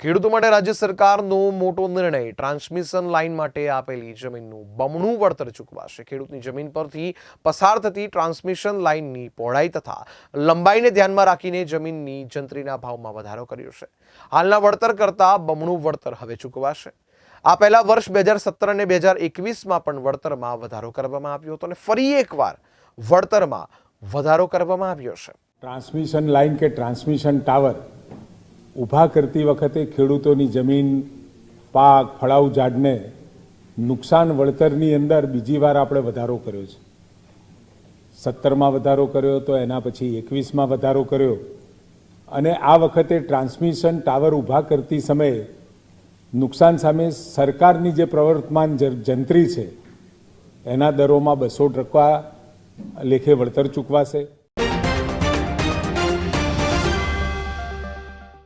ખેડૂતો માટે રાજ્ય સરકારનો મોટો નિર્ણય ટ્રાન્સમિશન લાઇન માટે આપેલી જમીનનું બમણું વળતર ચૂકવાશે। ખેડૂતની જમીન પરથી પસાર થતી ટ્રાન્સમિશન લાઇનની પહોળાઈ તથા લંબાઈને ધ્યાનમાં રાખીને જમીનની જંત્રીના ભાવમાં વધારો કર્યો છે। હાલના વળતર કરતાં બમણું વળતર હવે ચૂકવાશે। આ પહેલા વર્ષ 2017 અને 2021માં પણ વળતરમાં વધારો કરવામાં આવ્યો હતો અને ફરી એકવાર વળતરમાં વધારો કરવામાં આવ્યો છે। ટ્રાન્સમિશન લાઇન કે ટ્રાન્સમિશન ટાવર ઊભા કરતી વખતે ખેડૂતોની જમીન, પાક, ફળાઉ ઝાડને નુકસાન વળતરની અંદર બીજી વાર આપણે વધારો કર્યો છે। 17માં વધારો કર્યો હતો, એના પછી 21માં વધારો કર્યો અને આ વખતે ટ્રાન્સમિશન ટાવર ઊભા કરતી સમયે નુકસાન સામે સરકારની જે પ્રવર્તમાન જંત્રી છે એના દરોમાં 200% લેખે વળતર ચૂકવાશે।